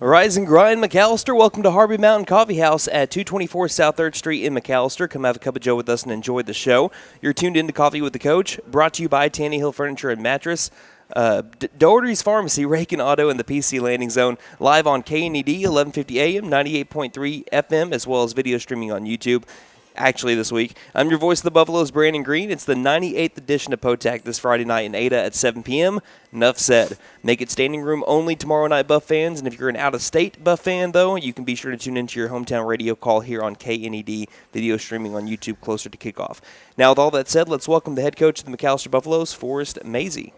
Rise and grind, McAlester. Welcome to Harvey Mountain Coffee House at 224 South 3rd Street in McAlester. Come have a cup of joe with us and enjoy the show. You're tuned in to Coffee with the Coach, brought to you by Tanny Hill Furniture and Mattress, Doherty's Pharmacy, Raikin Auto, and the PC Landing Zone. Live on KNED, 1150 AM, 98.3 FM, as well as video streaming on YouTube. Actually, this week. I'm your voice of the Buffaloes, Brandon Green. It's the 98th edition of POTAC this Friday night in Ada at 7 p.m. Enough said. Make it standing room only tomorrow night, Buff fans. And if you're an out-of-state Buff fan, though, you can be sure to tune into your hometown radio call here on KNED, video streaming on YouTube closer to kickoff. Now, with all that said, let's welcome the head coach of the McAlester Buffaloes, Forrest Mazey.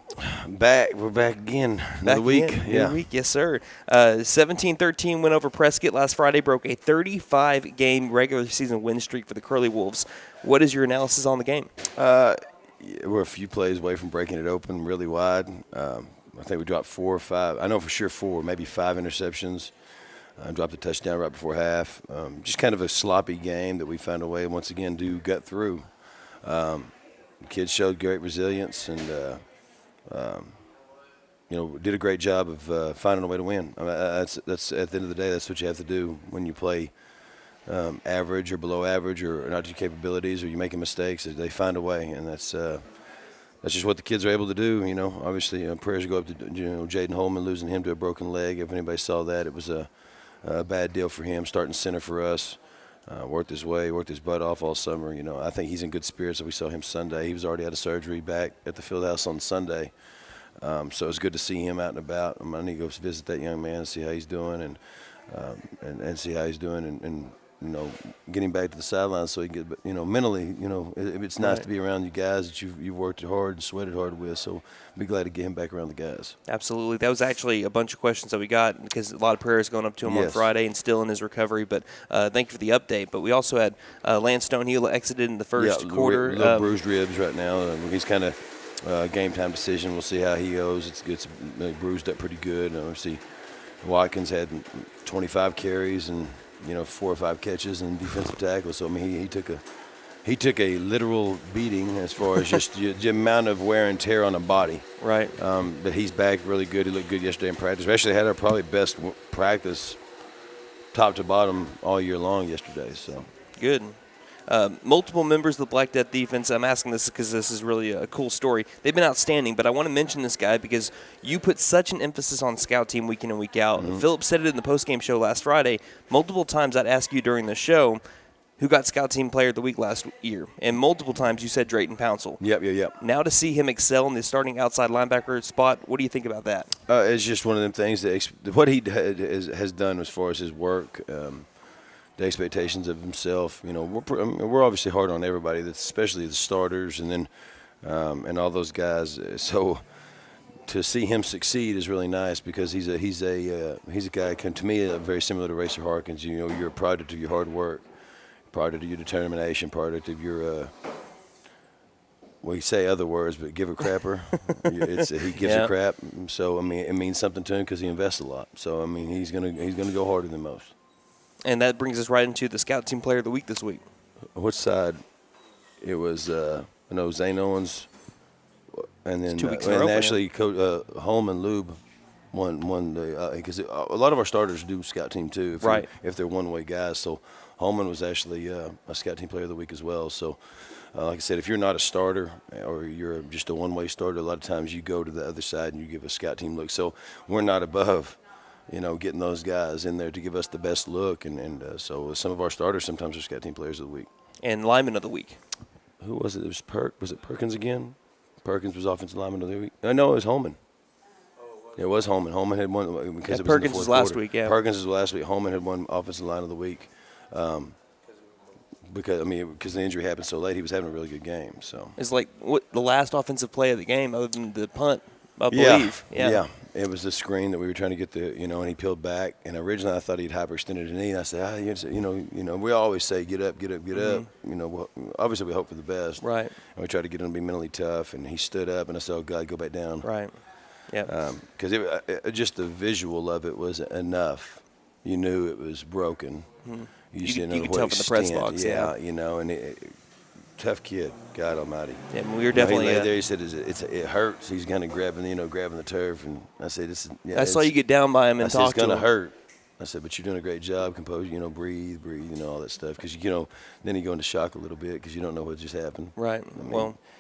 We're back again. Another week. Another week, yes, sir. 17-13 win over Prescott last Friday, broke a 35-game regular season win streak for the Curly Wolves. What is your analysis on the game? We're a few plays away from breaking it open really wide. I think we dropped 4 or 5. I know for sure 4, maybe 5 interceptions. Dropped a touchdown right before half. Just kind of a sloppy game that we found a way, once again, to get through. The kids showed great resilience and, did a great job of finding a way to win. I mean, that's at the end of the day, that's what you have to do when you play average or below average or not to your capabilities or you're making mistakes. They find a way, and that's just what the kids are able to do. Obviously, prayers go up to Jaden Holman, losing him to a broken leg. If anybody saw that, it was a bad deal for him. Starting center for us, worked his butt off all summer. I think he's in good spirits. We saw him Sunday. He was already out of surgery back at the field house on Sunday. So it's good to see him out and about. I need to go visit that young man and see how he's doing and see how he's doing and getting back to the sidelines so he can get, mentally, it's nice to be around you guys that you've worked hard and sweated hard with. So be glad to get him back around the guys. Absolutely. That was actually a bunch of questions that we got because a lot of prayers going up to him on Friday and still in his recovery. But thank you for the update. But we also had Lance Stonehill exited in the first quarter. Little bruised ribs right now. He's kind of game time decision. We'll see how he goes. It's bruised up pretty good. Obviously, Watkins had 25 carries and 4 or 5 catches and defensive tackle. So he took a literal beating as far as just the amount of wear and tear on a body. Right. But he's back really good. He looked good yesterday in practice. We actually had our probably best practice, top to bottom, all year long yesterday. So good. Multiple members of the Black Death defense. I'm asking this because this is really a cool story. They've been outstanding, but I want to mention this guy because you put such an emphasis on scout team week in and week out. Mm-hmm. Philip said it in the postgame show last Friday. Multiple times I'd ask you during the show who got scout team player of the week last year, and multiple times you said Drayton Pouncil. Yep. Now to see him excel in the starting outside linebacker spot, what do you think about that? It's just one of them things that what he has done as far as his work. The expectations of himself, we're obviously hard on everybody, especially the starters, and then and all those guys. So to see him succeed is really nice because he's a guy to me very similar to Racer Harkins. You're a product of your hard work, product of your determination, product of your you say other words, but give a crapper. He gives a crap. So it means something to him because he invests a lot. So he's gonna go harder than most. And that brings us right into the Scout Team Player of the Week this week. Which side? It was, Zane Owens, and then 2 weeks in a row actually Holman Lube won the because a lot of our starters do Scout Team too. If they're one-way guys. So Holman was actually a Scout Team Player of the Week as well. So like I said, if you're not a starter or you're just a one-way starter, a lot of times you go to the other side and you give a Scout Team look. So we're not above getting those guys in there to give us the best look. And so some of our starters sometimes are Scout Team Players of the Week. And Lineman of the Week. Who was it? It was Was it Perkins again? Perkins was Offensive Lineman of the Week. No, it was Holman. It was Holman. Holman had won because it was Perkins was last quarter. week, yeah. Perkins was last week. Holman had won Offensive Line of the Week. Because the injury happened so late, he was having a really good game. So it's like what the last offensive play of the game other than the punt, I believe. Yeah. It was the screen that we were trying to get and he peeled back. And originally I thought he'd hyperextended his knee. And I said, we always say get up. Obviously we hope for the best. Right. And we tried to get him to be mentally tough. And he stood up, and I said, oh, God, go back down. Right. Yeah. Because just the visual of it was enough. You knew it was broken. Mm-hmm. You could tell from the press box. Yeah, and tough kid, God Almighty. Yeah, we were definitely. He lay there. He said, "It hurts." He's kind of grabbing the turf, and I said, "This is." Yeah, I saw you get down by him and talk to him. It's going to hurt. I said, but you're doing a great job. Compose, breathe, all that stuff. Because, then you go into shock a little bit because you don't know what just happened. Right.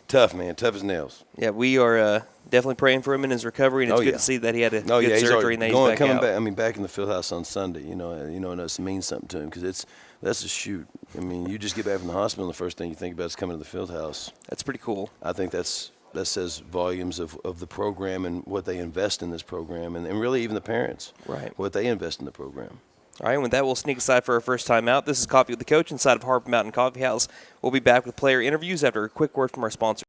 Tough, man. Tough as nails. Yeah, we are definitely praying for him in his recovery, and it's good to see that he had a good surgery and that he's back out. Back in the field house on Sunday, and that means something to him because that's a shoot. You just get back from the hospital, and the first thing you think about is coming to the field house. That's pretty cool. I think that says volumes of the program and what they invest in this program, and really even the parents, right? What they invest in the program. All right, with that, we'll sneak aside for our first time out. This is Coffee with the Coach inside of Harbor Mountain Coffee House. We'll be back with player interviews after a quick word from our sponsor.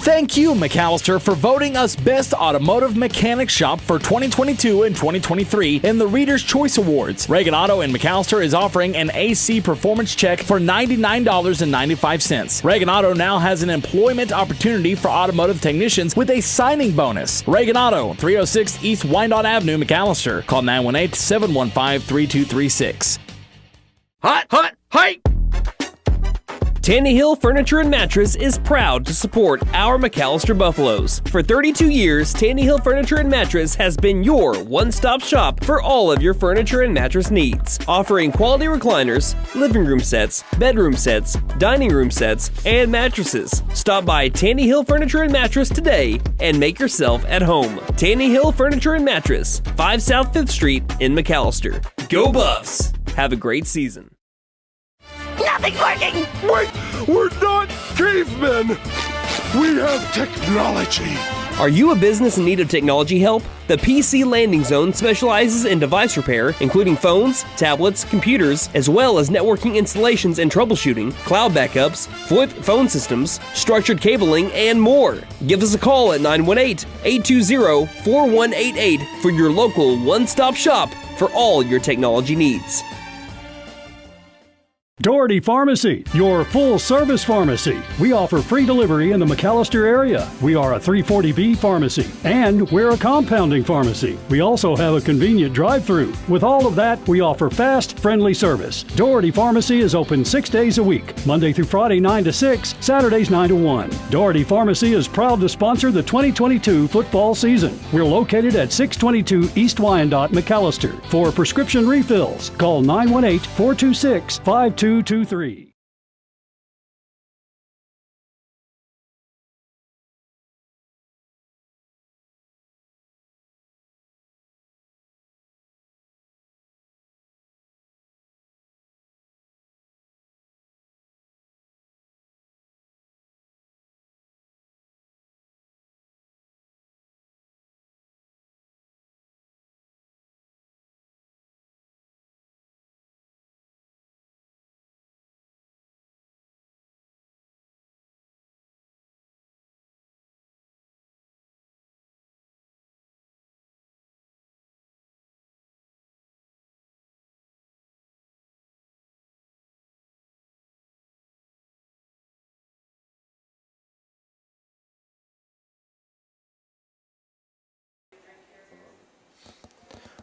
Thank you, McAlester, for voting us Best Automotive Mechanic Shop for 2022 and 2023 in the Reader's Choice Awards. Reagan Auto in McAlester is offering an AC performance check for $99.95. Reagan Auto now has an employment opportunity for automotive technicians with a signing bonus. Reagan Auto, 306 East Wyandotte Avenue, McAlester. Call 918-715-3236. Hot! Tanny Hill Furniture and Mattress is proud to support our McAlester Buffaloes. For 32 years, Tanny Hill Furniture and Mattress has been your one-stop shop for all of your furniture and mattress needs, offering quality recliners, living room sets, bedroom sets, dining room sets, and mattresses. Stop by Tanny Hill Furniture and Mattress today and make yourself at home. Tanny Hill Furniture and Mattress, 5 South 5th Street in McAlester. Go Buffs! Have a great season. Nothing's working! Wait! We're not cavemen! We have technology! Are you a business in need of technology help? The PC Landing Zone specializes in device repair, including phones, tablets, computers, as well as networking installations and troubleshooting, cloud backups, VoIP phone systems, structured cabling, and more. Give us a call at 918-820-4188 for your local one-stop shop for all your technology needs. Doherty Pharmacy, your full-service pharmacy. We offer free delivery in the McAlester area. We are a 340B pharmacy, and we're a compounding pharmacy. We also have a convenient drive-through. With all of that, we offer fast, friendly service. Doherty Pharmacy is open 6 days a week, Monday through Friday 9 to 6, Saturdays 9 to 1. Doherty Pharmacy is proud to sponsor the 2022 football season. We're located at 622 East Wyandotte, McAlester. For prescription refills, call 918-426-5223.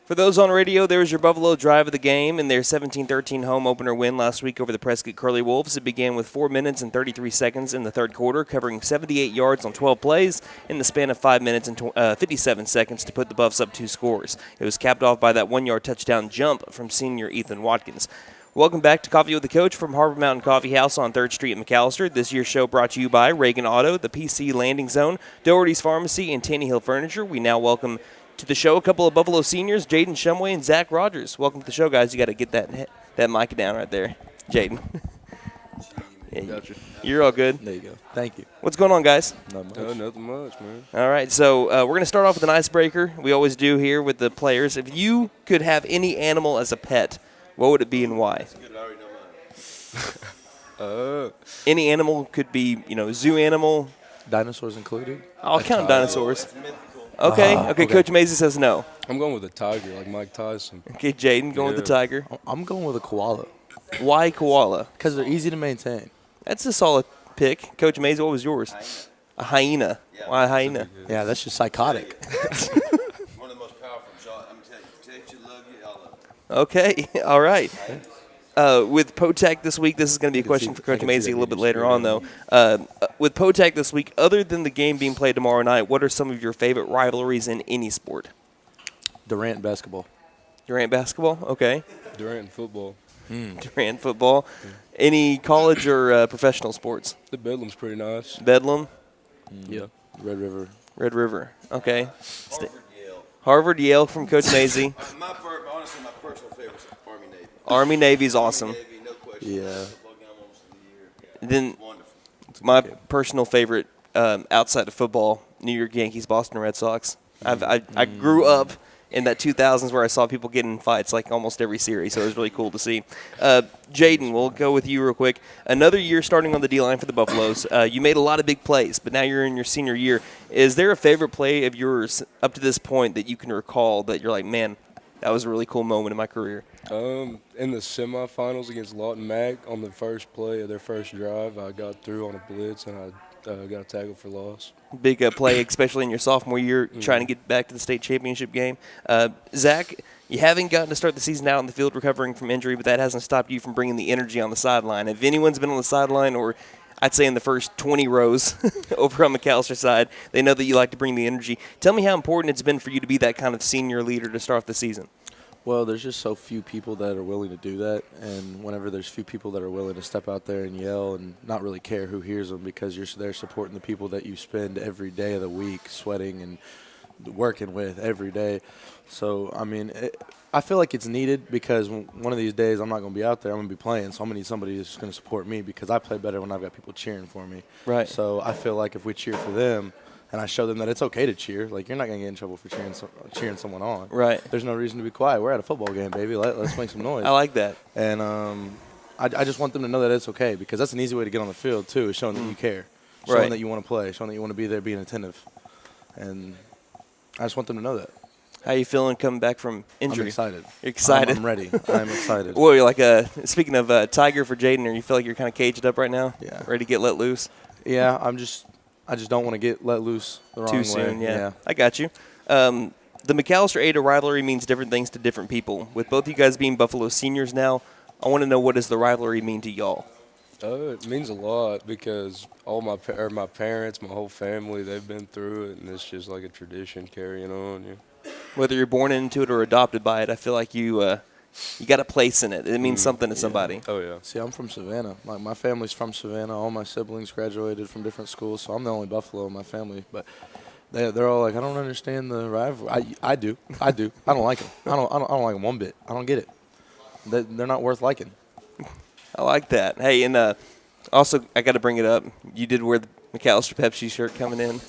For those on radio, there was your Buffalo drive of the game in their 17-13 home opener win last week over the Prescott Curly Wolves. It began with 4 minutes and 33 seconds in the third quarter, covering 78 yards on 12 plays in the span of 5 minutes and 57 seconds to put the Buffs up 2 scores. It was capped off by that 1-yard touchdown jump from senior Ethan Watkins. Welcome back to Coffee with the Coach from Harbor Mountain Coffee House on 3rd Street in McAlester. This year's show brought to you by Reagan Auto, the PC Landing Zone, Doherty's Pharmacy, and Tanny Hill Furniture. We now welcome to the show a couple of Buffalo seniors, Jaden Shumway and Zach Rogers. Welcome to the show, guys. You got to get that mic down right there, Jaden. Yeah, you're all good. There you go. Thank you. What's going on, guys? Not much. Nothing much, man. All right, so we're going to start off with an icebreaker. We always do here with the players. If you could have any animal as a pet, what would it be and why? Any animal could be, zoo animal. Dinosaurs included? I'll count dinosaurs. Okay. Coach Mazey says no. I'm going with a tiger, like Mike Tyson. Okay, Jaden, going with the tiger. I'm going with a koala. Why koala? Because they're easy to maintain. That's a solid pick. Coach Mazey, what was yours? A hyena. Yeah, why a hyena? Yeah, that's just psychotic. One of the most powerful jaws. I'm telling you, protect you, love you, all of it. Okay, all right. With POTAC this week, this is going to be a question for Coach Mazey a little bit later on, though. With POTAC this week, other than the game being played tomorrow night, what are some of your favorite rivalries in any sport? Durant basketball. Durant basketball? Okay. Durant football. Durant football. Any college or professional sports? The Bedlam's pretty nice. Bedlam? Yeah. Red River. Red River. Okay. Harvard, Yale from Coach Mazey. Honestly, my personal favorite is Army Navy. Army, Navy's awesome. Navy, no question. Yeah. Then my personal favorite outside of football, New York Yankees, Boston Red Sox. I grew up in that 2000s where I saw people get in fights like almost every series, so it was really cool to see. Jaden, we'll go with you real quick. Another year starting on the D-line for the Buffaloes. You made a lot of big plays, but now you're in your senior year. Is there a favorite play of yours up to this point that you can recall that you're like, man, that was a really cool moment in my career? In the semifinals against Lawton Mac, on the first play of their first drive, I got through on a blitz and I got tackled for loss. Big play, especially in your sophomore year, trying to get back to the state championship game. Zach, you haven't gotten to start the season out in the field recovering from injury, but that hasn't stopped you from bringing the energy on the sideline. If anyone's been on the sideline, or I'd say in the first 20 rows over on McAlester side, they know that you like to bring the energy. Tell me how important it's been for you to be that kind of senior leader to start the season. Well, there's just so few people that are willing to do that, and whenever there's few people that are willing to step out there and yell and not really care who hears them, because you're there supporting the people that you spend every day of the week sweating and working with every day. So, I mean, I feel like it's needed, because one of these days I'm not going to be out there, I'm going to be playing, so I'm going to need somebody who's going to support me, because I play better when I've got people cheering for me. Right. So I feel like if we cheer for them, and I show them that it's okay to cheer. Like, you're not going to get in trouble for cheering someone on. Right. There's no reason to be quiet. We're at a football game, baby. Let's make some noise. I like that. And I just want them to know that it's okay, because that's an easy way to get on the field, too, is showing that you care. Showing Right. that you want to play. Showing that you want to be there, being attentive. And I just want them to know that. How you feeling coming back from injury? I'm excited. You're excited? I'm ready. I'm excited. Well, you're like speaking of Tiger for Jaden, or you feel like you're kind of caged up right now? Yeah. Ready to get let loose? Yeah, I just don't want to get let loose the wrong way. Too soon, yeah. I got you. The McAlester-Ada rivalry means different things to different people. With both you guys being Buffalo seniors now, I want to know, what does the rivalry mean to y'all? It means a lot, because all my parents, my whole family, they've been through it, and it's just like a tradition carrying on. Yeah. Whether you're born into it or adopted by it, I feel like you got a place in it. It means something to somebody. Oh, yeah. See, I'm from Savannah. My family's from Savannah. All my siblings graduated from different schools, so I'm the only Buffalo in my family. But they're all like, I don't understand the rivalry. I do. I don't like them. I don't like them one bit. I don't get it. They're not worth liking. I like that. Hey, and also, I got to bring it up. You did wear the McAlester Pepsi shirt coming in.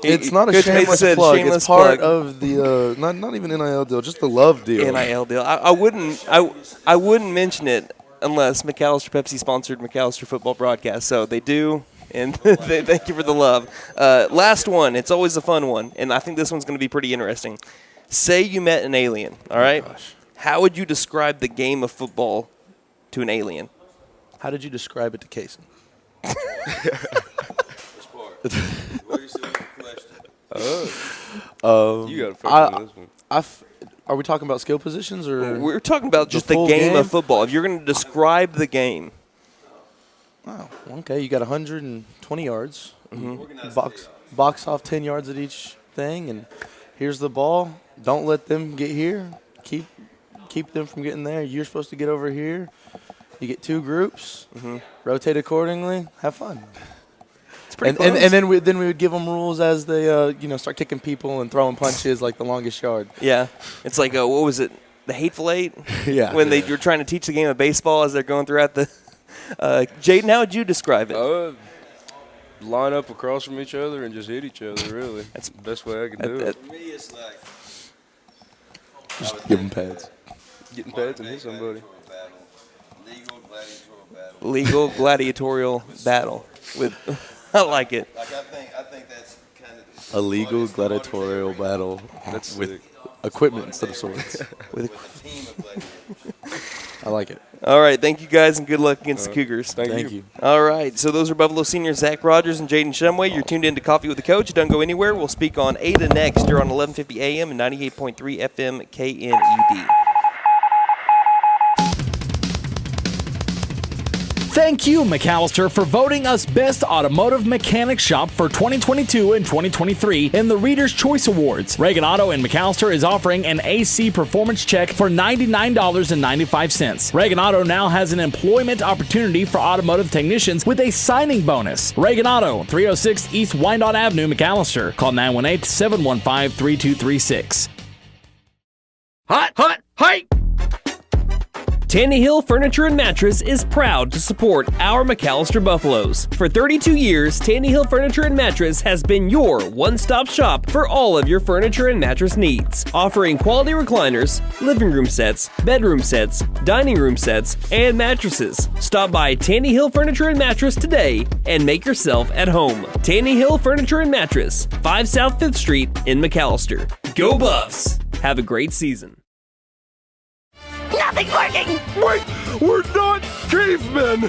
It's not a Coach Mazey shameless said plug. shameless It's part plug. of the not even NIL deal, just the love deal. NIL deal. I wouldn't mention it unless McAlester Pepsi sponsored McAlester football broadcast. So they do, and thank you for the love. Last one. It's always a fun one, and I think this one's going to be pretty interesting. Say you met an alien. All right. How would you describe the game of football to an alien? How did you describe it to Kason? You got a first on this one. Are we talking about skill positions or? We're talking about just the full game game? of football. If you're going to describe the game. Wow. Okay, you got 120 yards. Box off 10 yards at each thing, and here's the ball. Don't let them get here. Keep them from getting there. You're supposed to get over here. You get two groups. Rotate accordingly. Have fun. It's pretty And close. then we would give them rules as they start kicking people and throwing punches like the longest yard. Yeah. It's like, what was it? The Hateful Eight? Yeah. When you're trying to teach the game of baseball as they're going throughout the Jaden, how would you describe it? Line up across from each other and just hit each other, really. That's the best way I can do it. For me, it's like Just give them pads. Getting pads and hit somebody. legal gladiatorial battle. Legal gladiatorial battle. I like it. Like I think that's kind of A legal gladiatorial battle That's with sick. equipment instead of swords. with a team of gladiators. I like it. All right, thank you guys, and good luck against the Cougars. Thank you. All right, so those are Buffalo seniors Zach Rogers and Jaden Shumway. You're tuned in to Coffee with the Coach. Don't go anywhere. We'll speak on Ada next. You're on 1150 AM and 98.3 FM KNED. Thank you, McAlester, for voting us Best Automotive Mechanic Shop for 2022 and 2023 in the Reader's Choice Awards. Reagan Auto in McAlester is offering an AC performance check for $99.95. Reagan Auto now has an employment opportunity for automotive technicians with a signing bonus. Reagan Auto, 306 East Wyandotte Avenue, McAlester. Call 918-715-3236. Hot, hot! Tanny Hill Furniture and Mattress is proud to support our McAlester Buffaloes. For 32 years, Tanny Hill Furniture and Mattress has been your one-stop shop for all of your furniture and mattress needs, offering quality recliners, living room sets, bedroom sets, dining room sets, and mattresses. Stop by Tanny Hill Furniture and Mattress today and make yourself at home. Tanny Hill Furniture and Mattress, 5 South 5th Street in McAlester. Go Buffs! Have a great season. Nothing's working! Wait, we're not cavemen!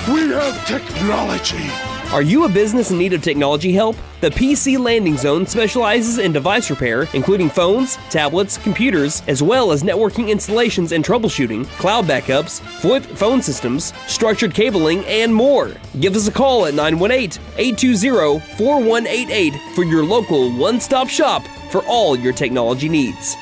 We have technology! Are you a business in need of technology help? The PC Landing Zone specializes in device repair, including phones, tablets, computers, as well as networking installations and troubleshooting, cloud backups, VoIP phone systems, structured cabling, and more. Give us a call at 918-820-4188 for your local one-stop shop for all your technology needs.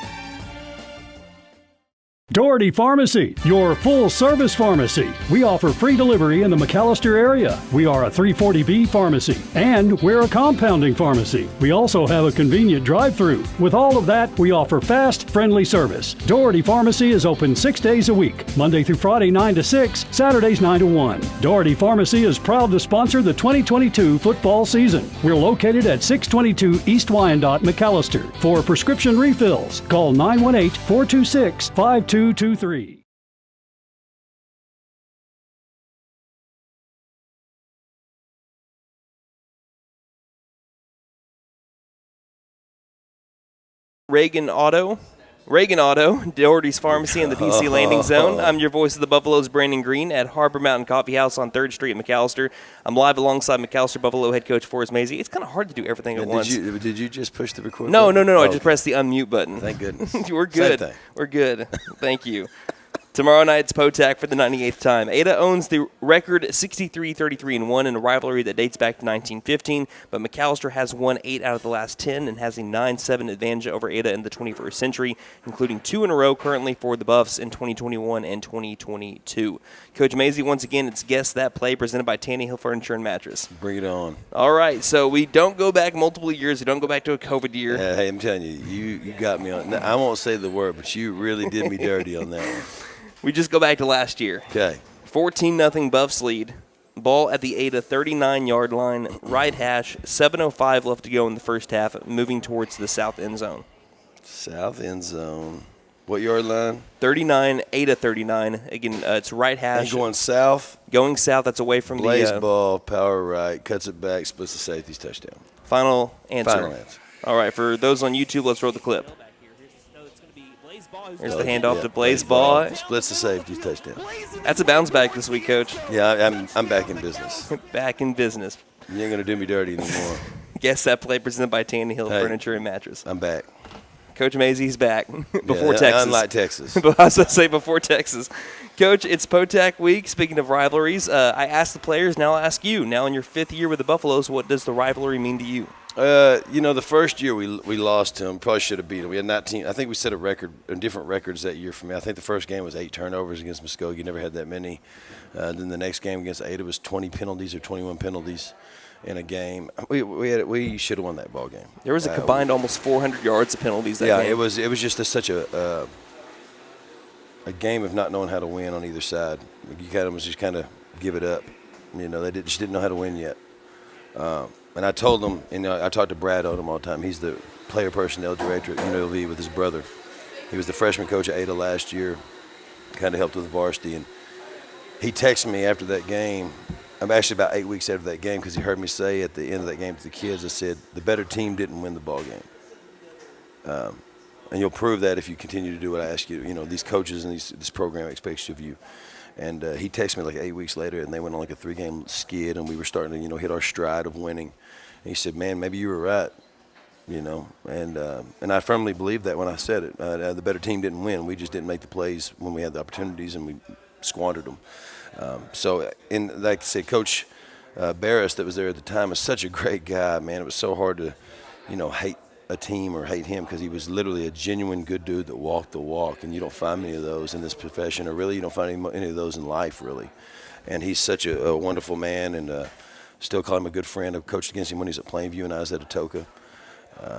Doherty Pharmacy, your full-service pharmacy. We offer free delivery in the McAlester area. We are a 340B pharmacy, and we're a compounding pharmacy. We also have a convenient drive-through. With all of that, we offer fast, friendly service. Doherty Pharmacy is open 6 days a week, Monday through Friday 9 to 6, Saturdays 9 to 1. Doherty Pharmacy is proud to sponsor the 2022 football season. We're located at 622 East Wyandotte, McAlester. For prescription refills, call 918-426-5223. Reagan Auto, Doherty's Pharmacy, and the PC Landing Zone. I'm your voice of the Buffaloes, Brandon Green, at Harbor Mountain Coffee House on 3rd Street in McAlester. I'm live alongside McAlester Buffalo head coach Forrest Mazey. It's kind of hard to do everything at once. Did you just push the record No. button? I just pressed the unmute button. Thank goodness. We're good. Same thing. We're good. Thank you. Tomorrow night, it's POTAC for the 98th time. Ada owns the record 63-33-1 in a rivalry that dates back to 1915, but McAlester has won 8 out of the last 10 and has a 9-7 advantage over Ada in the 21st century, including 2 in a row currently for the Buffs in 2021 and 2022. Coach Mazey, once again, it's Guess That Play presented by Tanny Hill Furniture and Mattress. Bring it on. All right, so we don't go back multiple years. We don't go back to a COVID year. Hey, I'm telling you, you got me on. I won't say the word, but you really did me dirty on that one. We just go back to last year. Okay. 14-0 Buffs lead. Ball at the Ada 39-yard line, right hash, 7:05 left to go in the first half, moving towards the south end zone. South end zone. What yard line? 39, Ada 39. Again, it's right hash. And going south? Going south, that's away from Blaze the ball, power right, cuts it back, splits the safeties, touchdown. Final answer. Final answer. All right, for those on YouTube, let's roll the clip. There's the handoff to Blaze Ball. Splits the safeties, touchdown. That's a bounce back this week, Coach. Yeah, I'm back in business. Back in business. You ain't going to do me dirty anymore. Guess That Play presented by Tanny Hill Furniture and Mattress. I'm back. Coach Mazey's back before Texas. Unlike Texas. I was going to say before Texas. Coach, it's POTAC week. Speaking of rivalries, I asked the players, now I'll ask you. Now in your 5th year with the Buffaloes, what does the rivalry mean to you? The first year we lost to them. Probably should have beat them. We had 19. I think we set a record, different records that year for me. I think the first game was 8 turnovers against Muskogee. Never had that many. Then the next game against Ada was 20 penalties or 21 penalties in a game. We should have won that ball game. There was a combined almost 400 yards of penalties that game. Yeah, it was just such a game of not knowing how to win on either side. You kind of just give it up. They just didn't know how to win yet. And I told them, I talked to Brad Odom all the time. He's the player personnel director at UNLV with his brother. He was the freshman coach at Ada last year, kind of helped with varsity. And he texted me after that game. I'm actually about 8 weeks after that game because he heard me say at the end of that game to the kids, I said, the better team didn't win the ball game. And you'll prove that if you continue to do what I ask you. These coaches and this program expects of you. And he texted me like 8 weeks later, and they went on like a 3-game skid, and we were starting to, hit our stride of winning. And he said, man, maybe you were right, And I firmly believe that when I said it. The better team didn't win. We just didn't make the plays when we had the opportunities, and we squandered them. So, like I said, Coach Barris that was there at the time was such a great guy, man. It was so hard to, hate a team or hate him because he was literally a genuine good dude that walked the walk, and you don't find many of those in this profession, or really you don't find any of those in life, really. And he's such a wonderful man, and still call him a good friend. I've coached against him when he was at Plainview and I was at Atoka.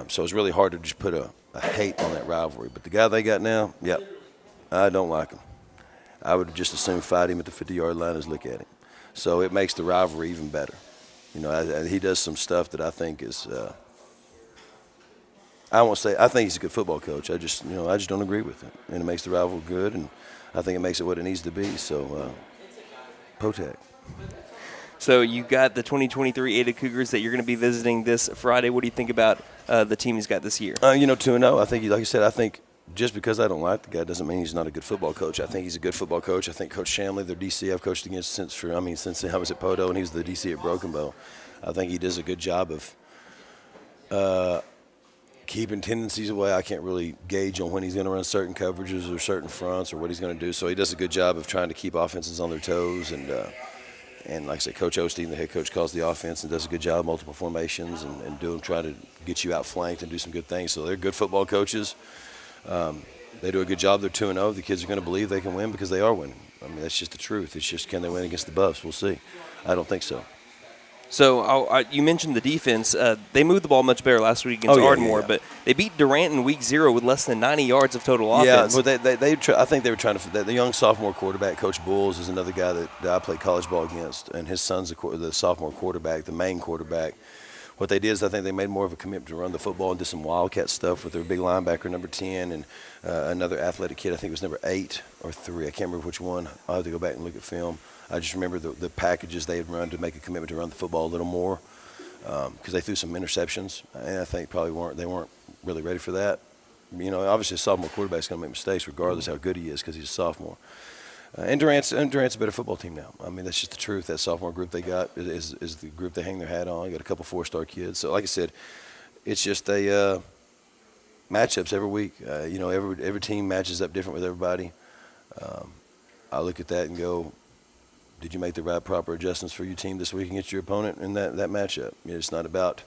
So it's really hard to just put a hate on that rivalry. But the guy they got now, yep, I don't like him. I would just as soon fight him at the 50-yard line as look at him. So it makes the rivalry even better. He does some stuff that I think is I won't say I think he's a good football coach. I just don't agree with him, and it makes the rivalry good, and I think it makes it what it needs to be. So, POTAC. So you got the 2023 Ada Cougars that you're going to be visiting this Friday. What do you think about the team he's got this year? 2-0. I think, like I said, I think just because I don't like the guy doesn't mean he's not a good football coach. I think he's a good football coach. I think Coach Shanley, their DC, I've coached against since I was at Poto, and he was the DC at Broken Bow. I think he does a good job of keeping tendencies away. I can't really gauge on when he's going to run certain coverages or certain fronts or what he's going to do. So he does a good job of trying to keep offenses on their toes. And like I said, Coach Osteen, the head coach, calls the offense and does a good job of multiple formations and try to get you outflanked and do some good things. So they're good football coaches. They do a good job. They're 2-0. The kids are going to believe they can win because they are winning. I mean, that's just the truth. It's just, can they win against the Buffs? We'll see. I don't think so. So you mentioned the defense. They moved the ball much better last week against Ardmore, but they beat Durant in week 0 with less than 90 yards of total offense. Yeah, but I think they were trying to – the young sophomore quarterback, Coach Bulls, is another guy that I played college ball against, and his son's the sophomore quarterback, the main quarterback. What they did is I think they made more of a commitment to run the football and did some wildcat stuff with their big linebacker, number 10, and another athletic kid. I think it was number 8 or 3. I can't remember which one. I'll have to go back and look at film. I just remember the packages they had run to make a commitment to run the football a little more because they threw some interceptions, and I think they weren't really ready for that. Obviously a sophomore quarterback's going to make mistakes regardless how good he is because he's a sophomore. And Durant's a better football team now. I mean, that's just the truth. That sophomore group they got is the group they hang their hat on. You got a couple 4-star kids. So, like I said, it's just matchups every week. Every team matches up different with everybody. I look at that and go, did you make the right proper adjustments for your team this week against your opponent in that matchup? It's not about,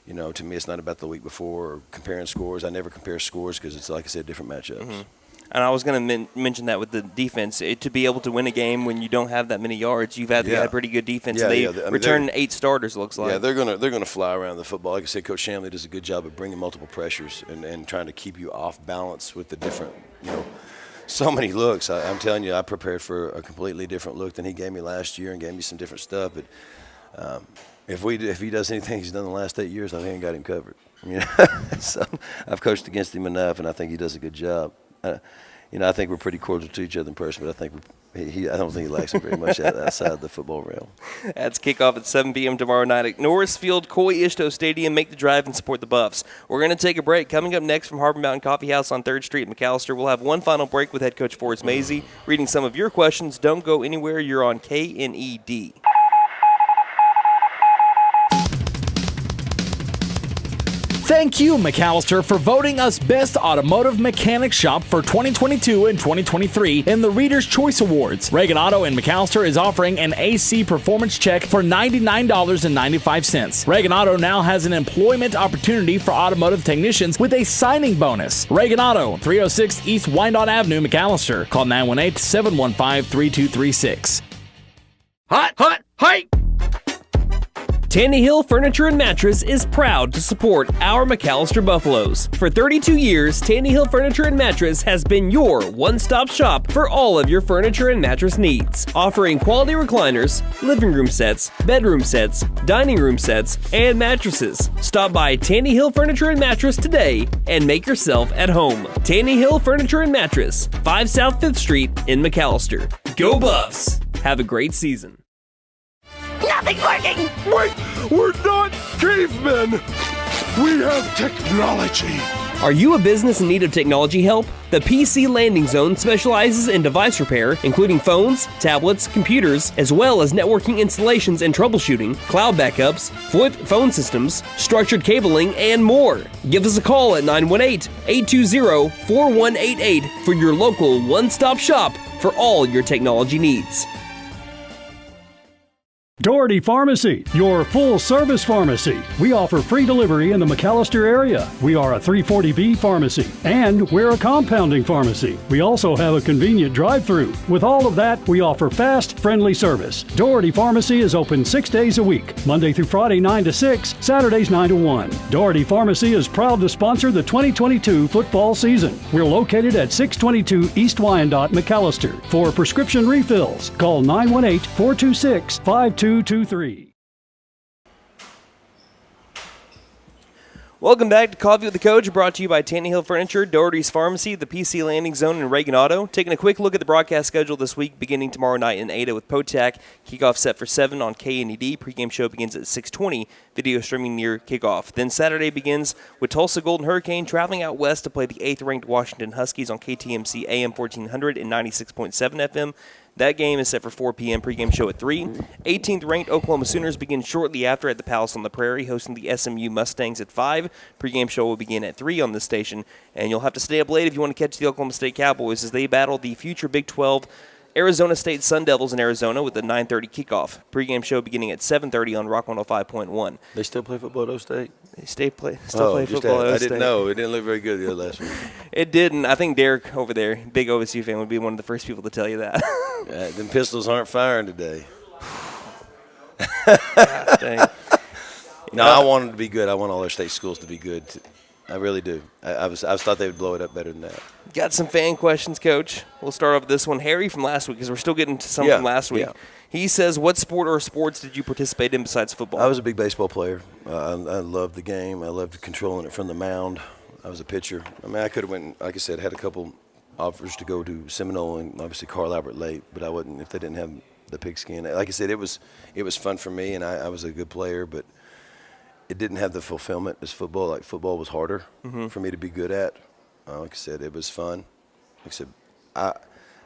to me, it's not about the week before or comparing scores. I never compare scores because it's, like I said, different matchups. Mm-hmm. And I was going to mention that with the defense. To be able to win a game when you don't have that many yards, you've had to have a pretty good defense. Yeah, they return 8 starters, it looks like. Yeah, they're gonna fly around the football. Like I said, Coach Shanley does a good job of bringing multiple pressures and trying to keep you off balance with the different, so many looks. I'm telling you, I prepared for a completely different look than he gave me last year and gave me some different stuff. But if he does anything he's done in the last 8 years, I think I got him covered. So I've coached against him enough, and I think he does a good job. I think we're pretty cordial to each other in person, but I think I don't think he likes him very much outside the football realm. That's kickoff at 7 p.m. tomorrow night at Norris Field, Coy Ishto Stadium. Make the drive and support the Buffs. We're going to take a break. Coming up next from Harbor Mountain Coffee House on 3rd Street in McAlester, we'll have one final break with head coach Forrest Mazey, reading some of your questions. Don't go anywhere. You're on KNED. Thank you, McAlester, for voting us Best Automotive Mechanic Shop for 2022 and 2023 in the Reader's Choice Awards. Reagan Auto in McAlester is offering an AC performance check for $99.95. Reagan Auto now has an employment opportunity for automotive technicians with a signing bonus. Reagan Auto, 306 East Wyandotte Avenue, McAlester. Call 918-715-3236. Hot, height! Tanny Hill Furniture and Mattress is proud to support our McAlester Buffaloes. For 32 years, Tanny Hill Furniture and Mattress has been your one-stop shop for all of your furniture and mattress needs, offering quality recliners, living room sets, bedroom sets, dining room sets, and mattresses. Stop by Tanny Hill Furniture and Mattress today and make yourself at home. Tanny Hill Furniture and Mattress, 5 South 5th Street in McAlester. Go Buffs! Have a great season. Nothing's working! Wait, we're not cavemen! We have technology! Are you a business in need of technology help? The PC Landing Zone specializes in device repair, including phones, tablets, computers, as well as networking installations and troubleshooting, cloud backups, flip phone systems, structured cabling, and more. Give us a call at 918-820-4188 for your local one-stop shop for all your technology needs. Doherty Pharmacy, your full-service pharmacy. We offer free delivery in the McAlester area. We are a 340B pharmacy, and we're a compounding pharmacy. We also have a convenient drive-through. With all of that, we offer fast, friendly service. Doherty Pharmacy is open 6 days a week, Monday through Friday 9 to 6, Saturdays 9 to 1. Doherty Pharmacy is proud to sponsor the 2022 football season. We're located at 622 East Wyandotte, McAlester. For prescription refills, call 918-426-5223. Welcome back to Coffee with the Coach, brought to you by Tannehill Furniture, Doherty's Pharmacy, the PC Landing Zone, and Reagan Auto. Taking a quick look at the broadcast schedule this week, beginning tomorrow night in Ada with POTAC. Kickoff set for 7 on KNED. Pregame show begins at 6:20. Video streaming near kickoff. Then Saturday begins with Tulsa Golden Hurricane traveling out west to play the 8th-ranked Washington Huskies on KTMC AM 1400 and 96.7 FM. That game is set for 4 p.m. Pregame show at 3. 18th-ranked Oklahoma Sooners begin shortly after at the Palace on the Prairie, hosting the SMU Mustangs at 5. Pregame show will begin at 3 on this station, and you'll have to stay up late if you want to catch the Oklahoma State Cowboys as they battle the future Big 12 Arizona State Sun Devils in Arizona with a 9:30 kickoff. Pregame show beginning at 7:30 on Rock 105.1. They still play football at O State? They still play football at O State. I didn't know. It didn't look very good the other last week. It didn't. I think Derek over there, big OSU fan, would be one of the first people to tell you that. Them pistols aren't firing today. God, dang. No, I want them to be good. I want all our state schools to be good. I really do. I thought they would blow it up better than that. Got some fan questions, Coach. We'll start off with this one. Harry from last week, because we're still getting to some from last week. Yeah. He says, what sport or sports did you participate in besides football? I was a big baseball player. I loved the game. I loved controlling it from the mound. I was a pitcher. I mean, I could have went, like I said, had a couple offers to go to Seminole and obviously Carl Albert Lake, but I wouldn't if they didn't have the pigskin. Like I said, it was fun for me, and I was a good player, but it didn't have the fulfillment as football. Like football was harder for me to be good at. Like I said, it was fun. Like I said, I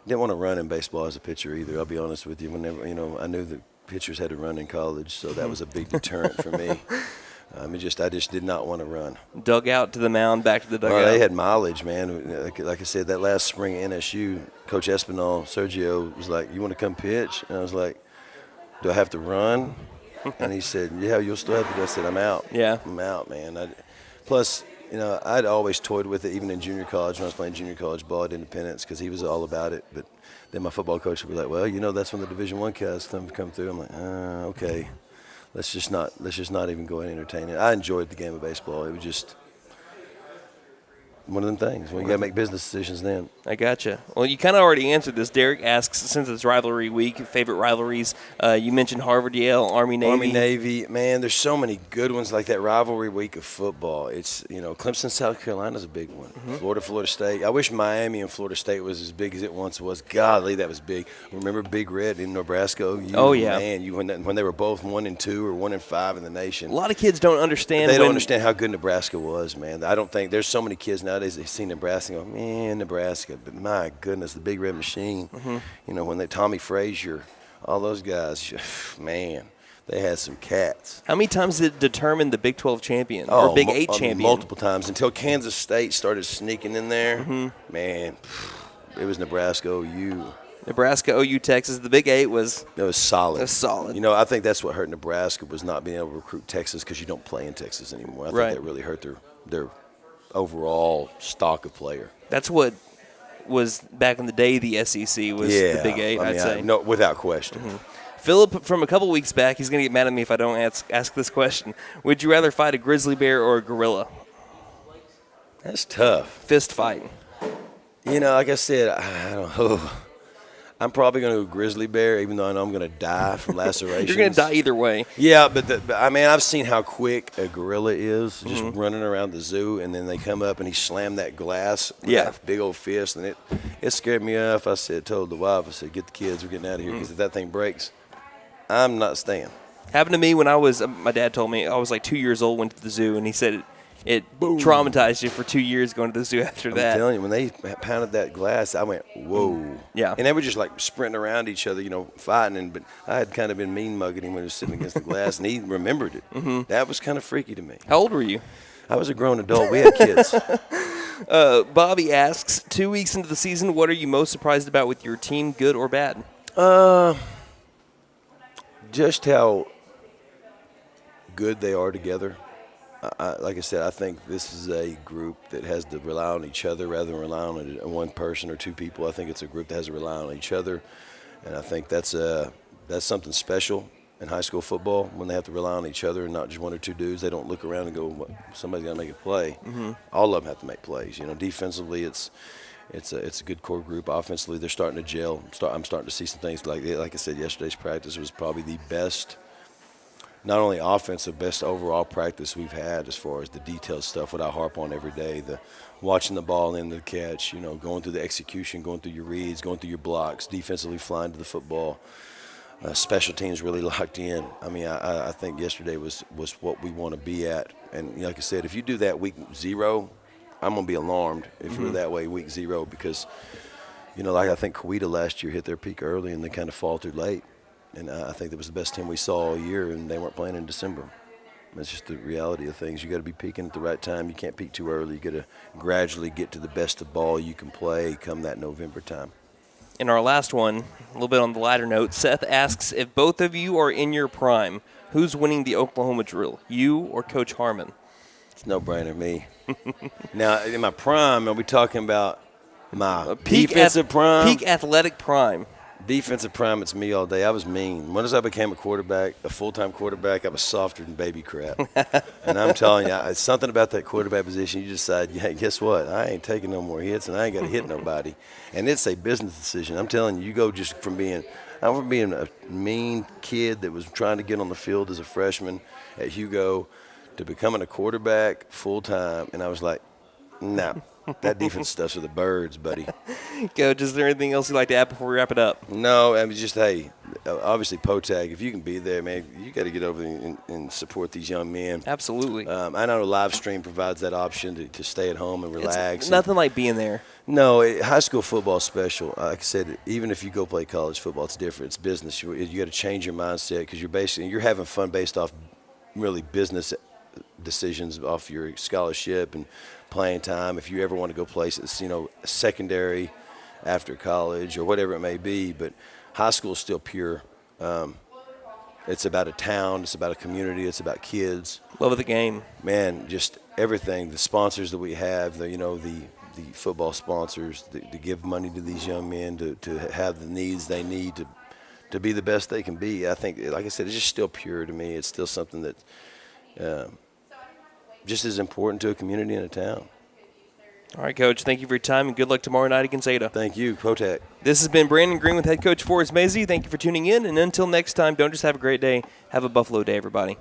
didn't want to run in baseball as a pitcher either. I'll be honest with you. Whenever I knew that pitchers had to run in college, so that was a big deterrent for me. I just did not want to run. Dugout to the mound, back to the dugout. Well, they had mileage, man. Like I said, that last spring at NSU, Coach Espinal, Sergio was like, "You want to come pitch?" And I was like, "Do I have to run?" And he said, "Yeah, you'll still have to do." I said, "I'm out." Yeah. I'm out, man. Plus, I'd always toyed with it, even in junior college when I was playing junior college ball at Independence, because he was all about it. But then my football coach would be like, "Well, that's when the Division I guys come through." I'm like, "Okay, let's just not even go and entertain it." I enjoyed the game of baseball. It was just one of them things. Well, you got to make business decisions then. I gotcha. Well, you kind of already answered this. Derek asks, since it's rivalry week, favorite rivalries. You mentioned Harvard, Yale, Army, Navy. Army, Navy. Man, there's so many good ones like that rivalry week of football. It's, Clemson, South Carolina's a big one. Florida, Florida State. I wish Miami and Florida State was as big as it once was. Golly, that was big. Remember Big Red in Nebraska? Oh, yeah. Man, when they were both 1-2 or 1-5 in the nation. A lot of kids don't understand. They don't understand how good Nebraska was, man. I don't think there's so many kids nowadays that see Nebraska and go, man, Nebraska. But my goodness, the Big Red Machine. When Tommy Frazier, all those guys, man, they had some cats. How many times did it determine the Big 12 champion or Big 8 champion? Multiple times until Kansas State started sneaking in there. Man, it was Nebraska, OU. Nebraska, OU, Texas. The Big 8 was solid. It was solid. I think that's what hurt Nebraska was not being able to recruit Texas because you don't play in Texas anymore. I think that really hurt their overall stock of player. That's what was back in the day. The SEC was the Big 8. I'd say no, without question. Philip from a couple weeks back, he's going to get mad at me if I don't ask this question. Would you rather fight a grizzly bear or a gorilla? That's tough. Fist fight. Like I said, I don't know. I'm probably going to go grizzly bear, even though I know I'm going to die from lacerations. You're going to die either way. Yeah, but I've seen how quick a gorilla is, just running around the zoo, and then they come up and he slammed that glass with that big old fist, and it scared me off. I told the wife, I said, get the kids, we're getting out of here, because if that thing breaks, I'm not staying. Happened to me when I was, my dad told me, I was like 2 years old, went to the zoo, and he said it traumatized you for 2 years going to the zoo after that. I'm telling you, when they pounded that glass, I went, whoa. Yeah. And they were just like sprinting around each other, fighting. But I had kind of been mean mugging him when he was sitting against the glass, and he remembered it. That was kind of freaky to me. How old were you? I was a grown adult. We had kids. Bobby asks, 2 weeks into the season, what are you most surprised about with your team, good or bad? just how good they are together. Like I said, I think this is a group that has to rely on each other rather than rely on one person or two people. I think it's a group that has to rely on each other, and I think that's something special in high school football when they have to rely on each other and not just one or two dudes. They don't look around and go, somebody's got to make a play. Mm-hmm. All of them have to make plays. Defensively, it's a good core group. Offensively, they're starting to gel. I'm starting to see some things like I said, yesterday's practice was probably the best, not only offensive, best overall practice we've had as far as the detailed stuff, what I harp on every day, the watching the ball in the catch, going through the execution, going through your reads, going through your blocks, defensively flying to the football. Special teams really locked in. I mean, I think yesterday was what we want to be at. And like I said, if you do that week 0, I'm going to be alarmed if you're that way week 0 because, like I think Coweta last year hit their peak early and they kind of faltered late. And I think that was the best team we saw all year, and they weren't playing in December. That's just the reality of things. You got to be peaking at the right time. You can't peak too early. You got to gradually get to the best of ball you can play come that November time. In our last one, a little bit on the lighter note, Seth asks, if both of you are in your prime, who's winning the Oklahoma drill, you or Coach Harmon? It's no-brainer, me. Now, in my prime, are we talking about my Peak defensive prime? Peak athletic prime. Defensive prime, it's me all day. I was mean. Once I became a quarterback, a full-time quarterback, I was softer than baby crap. And I'm telling you, it's something about that quarterback position. You decide, hey, guess what? I ain't taking no more hits, and I ain't got to hit nobody. And it's a business decision. I'm telling you, you go just from being a mean kid that was trying to get on the field as a freshman at Hugo to becoming a quarterback full-time. And I was like, nah. That defense stuff's for the birds, buddy. Coach, is there anything else you'd like to add before we wrap it up? No, I mean, just, hey, obviously POTAC, if you can be there, man, you got to get over and support these young men. Absolutely. I know live stream provides that option to stay at home and relax. It's nothing like being there. No, high school football is special. Like I said, even if you go play college football, it's different. It's business. You got to change your mindset because you're having fun based off really business decisions off your scholarship and playing time. If you ever want to go places, secondary after college or whatever it may be, but high school is still pure. It's about a town, it's about a community, it's about kids. Love of the game. Man, just everything. The sponsors that we have, the football sponsors, to give money to these young men to have the needs they need to be the best they can be. I think, like I said, it's just still pure to me. It's still something that just as important to a community and a town. All right, Coach, thank you for your time, and good luck tomorrow night against Ada. Thank you, POTAC. This has been Brandon Green with head coach Forrest Mazey. Thank you for tuning in, and until next time, don't just have a great day. Have a Buffalo day, everybody.